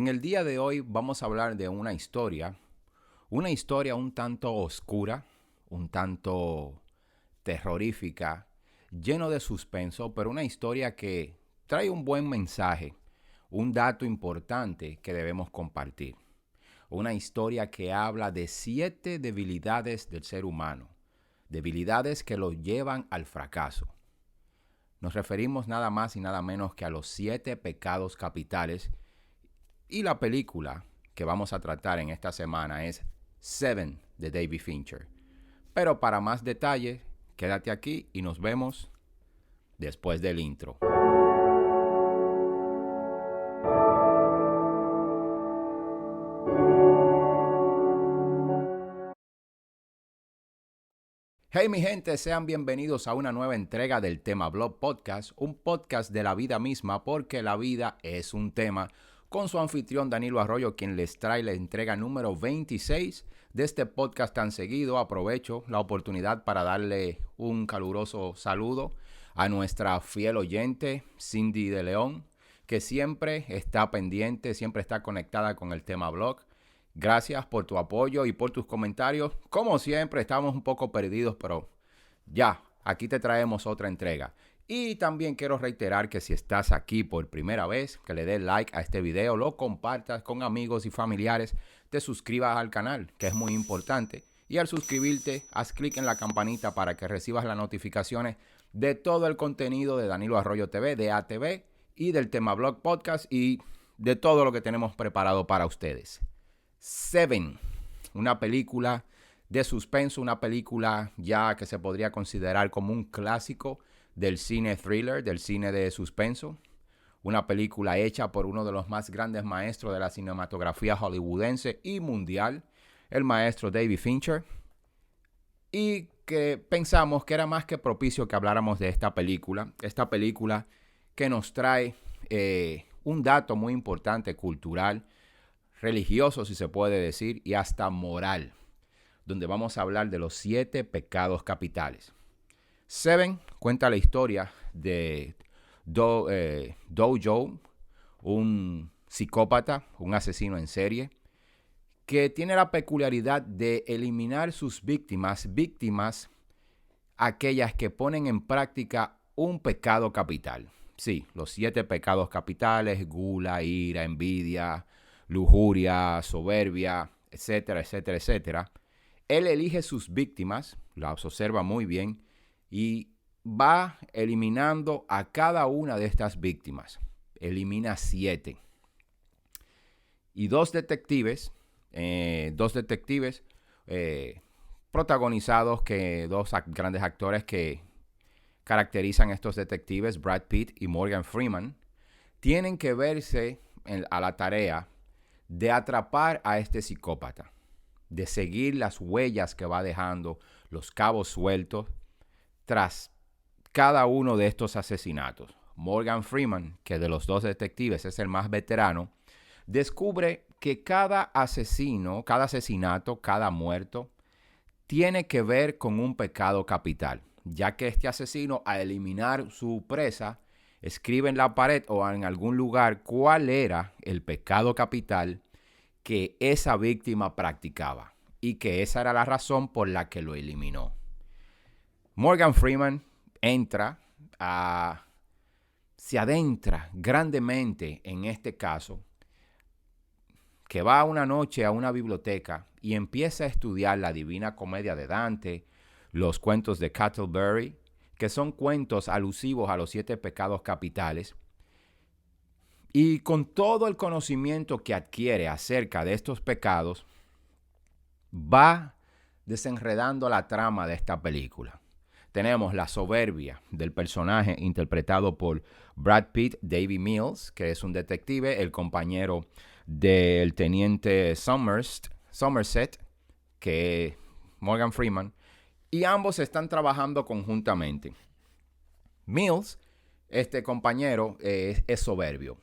En el día de hoy vamos a hablar de una historia un tanto oscura, un tanto terrorífica, lleno de suspenso, pero una historia que trae un buen mensaje, un dato importante que debemos compartir. Una historia que habla de 7 debilidades del ser humano, debilidades que lo llevan al fracaso. Nos referimos nada más y nada menos que a los 7 pecados capitales. Y la película que vamos a tratar en esta semana es Seven de David Fincher. Pero para más detalles, quédate aquí y nos vemos después del intro. Hey mi gente, sean bienvenidos a una nueva entrega del Tema Blog Podcast, un podcast de la vida misma porque la vida es un tema, con su anfitrión Danilo Arroyo, quien les trae la entrega número 26 de este podcast tan seguido. Aprovecho la oportunidad para darle un caluroso saludo a nuestra fiel oyente Cindy de León, que siempre está pendiente, siempre está conectada con el Tema Blog. Gracias por tu apoyo y por tus comentarios. Como siempre, estamos un poco perdidos, pero ya, aquí te traemos otra entrega. Y también quiero reiterar que si estás aquí por primera vez, que le des like a este video, lo compartas con amigos y familiares, te suscribas al canal, que es muy importante. Y al suscribirte, haz clic en la campanita para que recibas las notificaciones de todo el contenido de Danilo Arroyo TV, de ATV y del Tema Blog Podcast y de todo lo que tenemos preparado para ustedes. Seven, una película de suspenso, una película ya que se podría considerar como un clásico del cine thriller, del cine de suspenso. Una película hecha por uno de los más grandes maestros de la cinematografía hollywoodense y mundial, el maestro David Fincher. Y que pensamos que era más que propicio que habláramos de esta película que nos trae un dato muy importante cultural, religioso, si se puede decir, y hasta moral, donde vamos a hablar de los 7 pecados capitales. Seven cuenta la historia de Joe, un psicópata, un asesino en serie, que tiene la peculiaridad de eliminar sus víctimas aquellas que ponen en práctica un pecado capital. Sí, los 7 pecados capitales: gula, ira, envidia, lujuria, soberbia, etcétera, etcétera, etcétera. Él elige sus víctimas, las observa muy bien y va eliminando a cada una de estas víctimas. Elimina 7. Y dos detectives protagonizados, dos grandes actores que caracterizan a estos detectives, Brad Pitt y Morgan Freeman, tienen que verse a la tarea de atrapar a este psicópata, de seguir las huellas que va dejando, los cabos sueltos, tras cada uno de estos asesinatos. Morgan Freeman, que de los dos detectives es el más veterano, descubre que cada asesinato, cada muerto, tiene que ver con un pecado capital, ya que este asesino, al eliminar su presa, escribe en la pared o en algún lugar cuál era el pecado capital que esa víctima practicaba y que esa era la razón por la que lo eliminó. Morgan Freeman se adentra grandemente en este caso, que va una noche a una biblioteca y empieza a estudiar la Divina Comedia de Dante, los cuentos de Canterbury, que son cuentos alusivos a los 7 pecados capitales. Y con todo el conocimiento que adquiere acerca de estos pecados, va desenredando la trama de esta película. Tenemos la soberbia del personaje interpretado por Brad Pitt, David Mills, que es un detective, el compañero del teniente Somerset, que es Morgan Freeman, y ambos están trabajando conjuntamente. Mills, este compañero, es soberbio.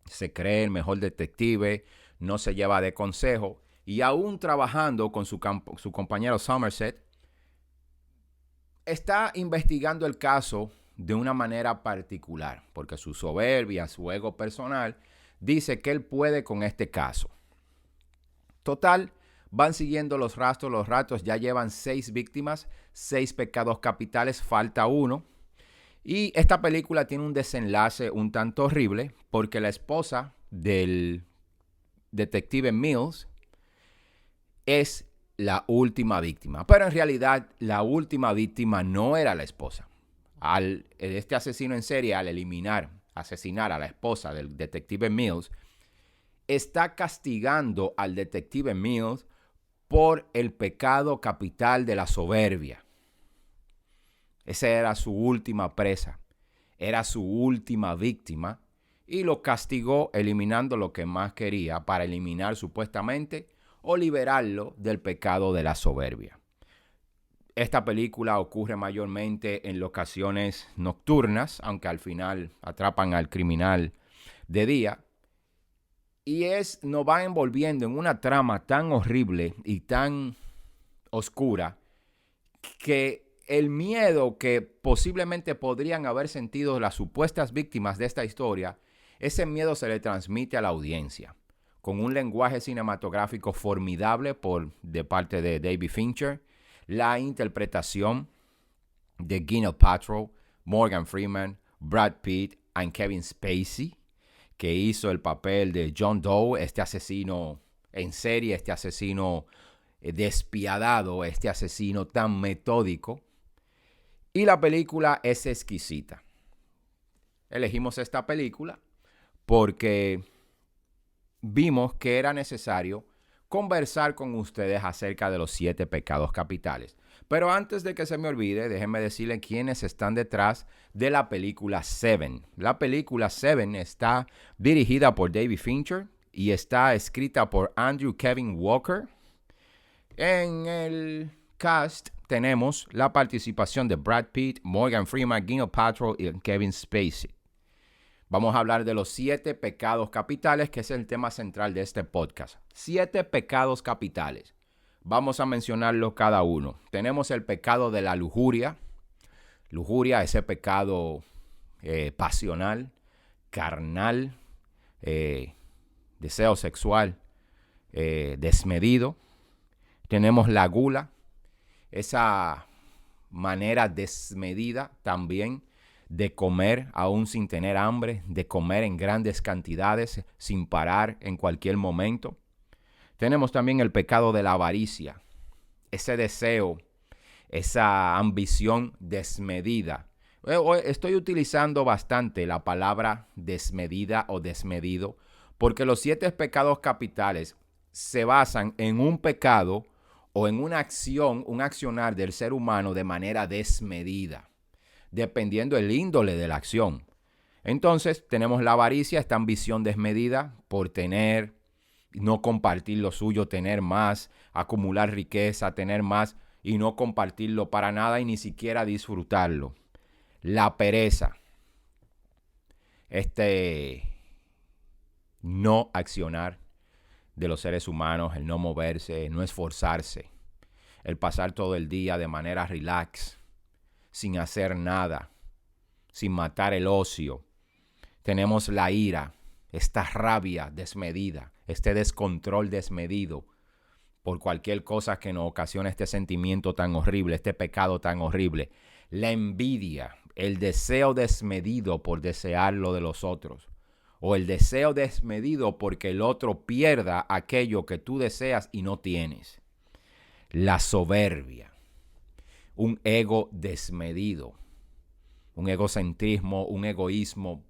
Se cree el mejor detective, no se lleva de consejo, y aún trabajando con su compañero Somerset, está investigando el caso de una manera particular, porque su soberbia, su ego personal, dice que él puede con este caso. Total, van siguiendo los rastros ya llevan 6 víctimas, 6 pecados capitales, falta uno. Y esta película tiene un desenlace un tanto horrible porque la esposa del detective Mills es la última víctima. Pero en realidad la última víctima no era la esposa. Este asesino en serie, al asesinar a la esposa del detective Mills, está castigando al detective Mills por el pecado capital de la soberbia. Esa era su última presa, era su última víctima y lo castigó eliminando lo que más quería para eliminar supuestamente o liberarlo del pecado de la soberbia. Esta película ocurre mayormente en locaciones nocturnas, aunque al final atrapan al criminal de día. Y nos va envolviendo en una trama tan horrible y tan oscura que el miedo que posiblemente podrían haber sentido las supuestas víctimas de esta historia, ese miedo se le transmite a la audiencia con un lenguaje cinematográfico formidable de parte de David Fincher, la interpretación de Gwyneth Paltrow, Morgan Freeman, Brad Pitt y Kevin Spacey, que hizo el papel de John Doe, este asesino en serie, este asesino despiadado, este asesino tan metódico. Y la película es exquisita. Elegimos esta película porque vimos que era necesario conversar con ustedes acerca de los 7 pecados capitales. Pero antes de que se me olvide, déjenme decirles quiénes están detrás de la película Seven. La película Seven está dirigida por David Fincher y está escrita por Andrew Kevin Walker. En el cast tenemos la participación de Brad Pitt, Morgan Freeman, Gwyneth Paltrow y Kevin Spacey. Vamos a hablar de los 7 pecados capitales, que es el tema central de este podcast. 7 pecados capitales. Vamos a mencionarlos cada uno. Tenemos el pecado de la lujuria. Lujuria, ese pecado pasional, carnal, deseo sexual desmedido. Tenemos la gula, esa manera desmedida también de comer aún sin tener hambre, de comer en grandes cantidades sin parar en cualquier momento. Tenemos también el pecado de la avaricia, ese deseo, esa ambición desmedida. Estoy utilizando bastante la palabra desmedida o desmedido porque los 7 pecados capitales se basan en un pecado o en una acción, un accionar del ser humano de manera desmedida, dependiendo del índole de la acción. Entonces, tenemos la avaricia, esta ambición desmedida por tener, no compartir lo suyo, tener más, acumular riqueza, tener más y no compartirlo para nada y ni siquiera disfrutarlo. La pereza, no accionar de los seres humanos, el no moverse, no esforzarse, el pasar todo el día de manera relax, sin hacer nada, sin matar el ocio. Tenemos la ira, esta rabia desmedida, este descontrol desmedido por cualquier cosa que nos ocasione este sentimiento tan horrible, este pecado tan horrible. La envidia, el deseo desmedido por desear lo de los otros, o el deseo desmedido porque el otro pierda aquello que tú deseas y no tienes. La soberbia, un ego desmedido, un egocentrismo, un egoísmo,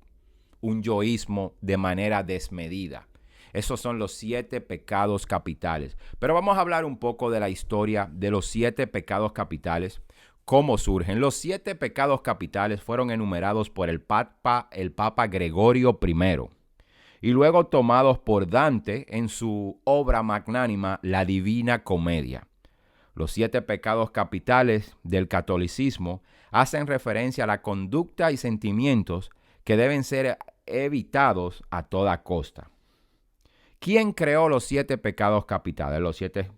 un yoísmo de manera desmedida. Esos son los 7 pecados capitales. Pero vamos a hablar un poco de la historia de los 7 pecados capitales, cómo surgen. Los 7 pecados capitales fueron enumerados por el Papa Gregorio I y luego tomados por Dante en su obra magnánima La Divina Comedia. Los 7 pecados capitales del catolicismo hacen referencia a la conducta y sentimientos que deben ser evitados a toda costa. ¿Quién creó los 7 pecados capitales? Los 7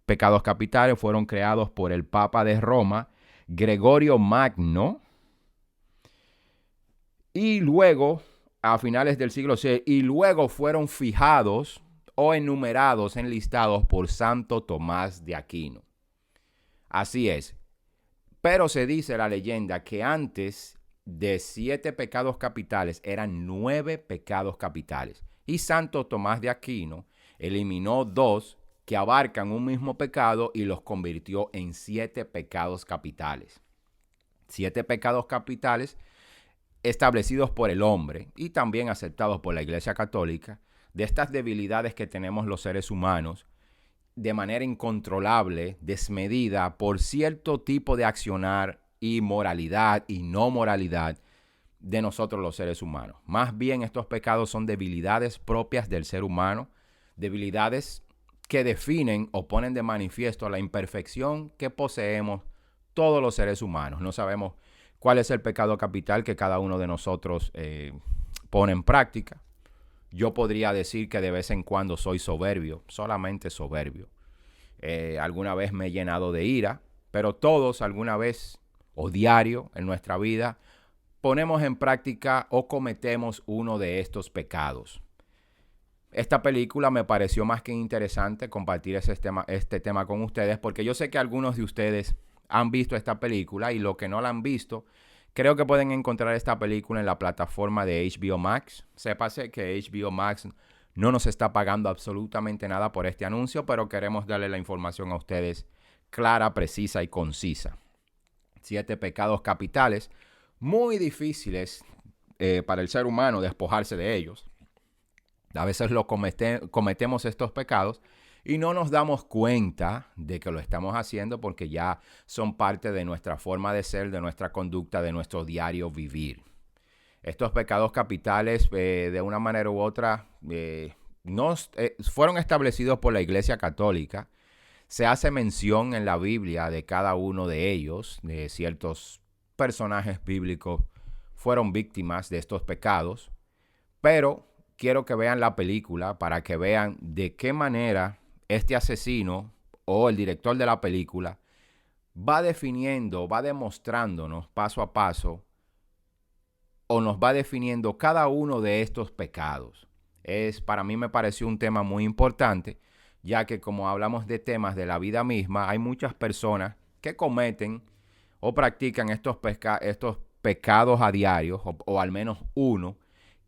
pecados capitales fueron creados por el Papa de Roma, Gregorio Magno, y luego a finales del siglo VI y luego fueron fijados o enumerados, enlistados por Santo Tomás de Aquino. Así es. Pero se dice la leyenda que antes de 7 pecados capitales eran 9 pecados capitales. Y Santo Tomás de Aquino eliminó 2 que abarcan un mismo pecado y los convirtió en 7 pecados capitales. 7 pecados capitales establecidos por el hombre y también aceptados por la Iglesia Católica, de estas debilidades que tenemos los seres humanos de manera incontrolable, desmedida por cierto tipo de accionar y moralidad y no moralidad de nosotros los seres humanos. Más bien estos pecados son debilidades propias del ser humano, debilidades que definen o ponen de manifiesto la imperfección que poseemos todos los seres humanos. No sabemos cuál es el pecado capital que cada uno de nosotros pone en práctica. Yo podría decir que de vez en cuando soy soberbio, solamente soberbio. Alguna vez me he llenado de ira, pero todos alguna vez o diario en nuestra vida ponemos en práctica o cometemos uno de estos pecados. Esta película me pareció más que interesante compartir este tema con ustedes, porque yo sé que algunos de ustedes han visto esta película y los que no la han visto, creo que pueden encontrar esta película en la plataforma de HBO Max. Sépase que HBO Max no nos está pagando absolutamente nada por este anuncio, pero queremos darle la información a ustedes clara, precisa y concisa. 7 pecados capitales, muy difíciles para el ser humano despojarse de ellos. A veces cometemos estos pecados y no nos damos cuenta de que lo estamos haciendo porque ya son parte de nuestra forma de ser, de nuestra conducta, de nuestro diario vivir. Estos pecados capitales, de una manera u otra, fueron establecidos por la Iglesia Católica. Se hace mención en la Biblia de cada uno de ellos, de ciertos personajes bíblicos fueron víctimas de estos pecados, pero quiero que vean la película para que vean de qué manera este asesino o el director de la película va definiendo, va demostrándonos paso a paso o nos va definiendo cada uno de estos pecados. Para mí me pareció un tema muy importante, ya que como hablamos de temas de la vida misma, hay muchas personas que cometen o practican estos pecados a diario, o al menos uno,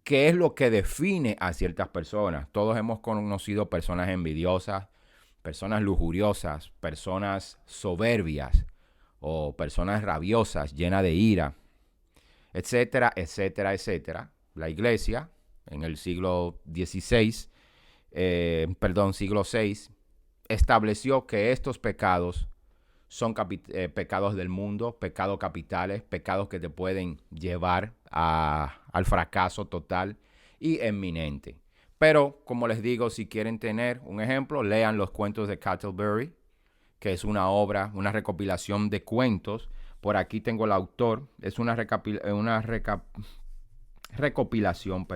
que es lo que define a ciertas personas. Todos hemos conocido personas envidiosas, personas lujuriosas, personas soberbias o personas rabiosas, llenas de ira, etcétera, etcétera, etcétera. La Iglesia en el siglo XVI, siglo VI, estableció que estos pecados son pecados del mundo, pecados capitales, pecados que te pueden llevar al fracaso total y eminente. Pero, como les digo, si quieren tener un ejemplo, lean los cuentos de Canterbury, que es una obra, una recopilación de cuentos. Por aquí tengo el autor. Es una recopilación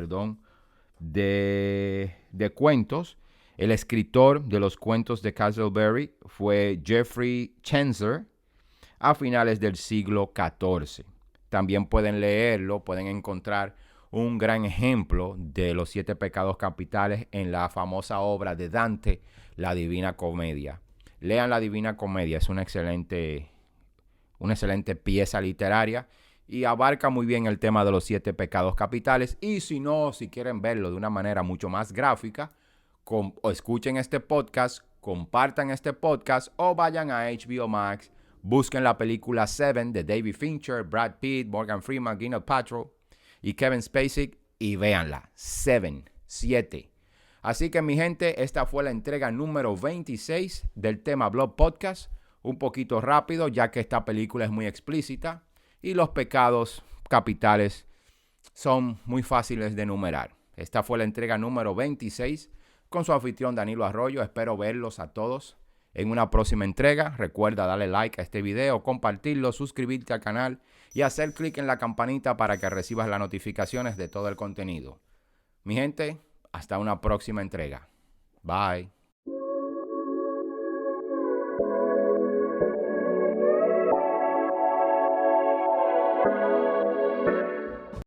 de cuentos. El escritor de los cuentos de Canterbury fue Geoffrey Chaucer a finales del siglo XIV. También pueden leerlo, pueden encontrar un gran ejemplo de los 7 pecados capitales en la famosa obra de Dante, La Divina Comedia. Lean La Divina Comedia, es una excelente pieza literaria y abarca muy bien el tema de los 7 pecados capitales. Y si quieren verlo de una manera mucho más gráfica, o escuchen este podcast, compartan este podcast o vayan a HBO Max, busquen la película Seven de David Fincher, Brad Pitt, Morgan Freeman, Gwyneth Paltrow y Kevin Spacey y véanla. 7. Así que mi gente, esta fue la entrega número 26 del Tema Blog Podcast. Un poquito rápido ya que esta película es muy explícita y los pecados capitales son muy fáciles de enumerar. Esta fue la entrega número 26 con su anfitrión Danilo Arroyo. Espero verlos a todos en una próxima entrega. Recuerda darle like a este video, compartirlo, suscribirte al canal y hacer clic en la campanita para que recibas las notificaciones de todo el contenido. Mi gente, hasta una próxima entrega. Bye.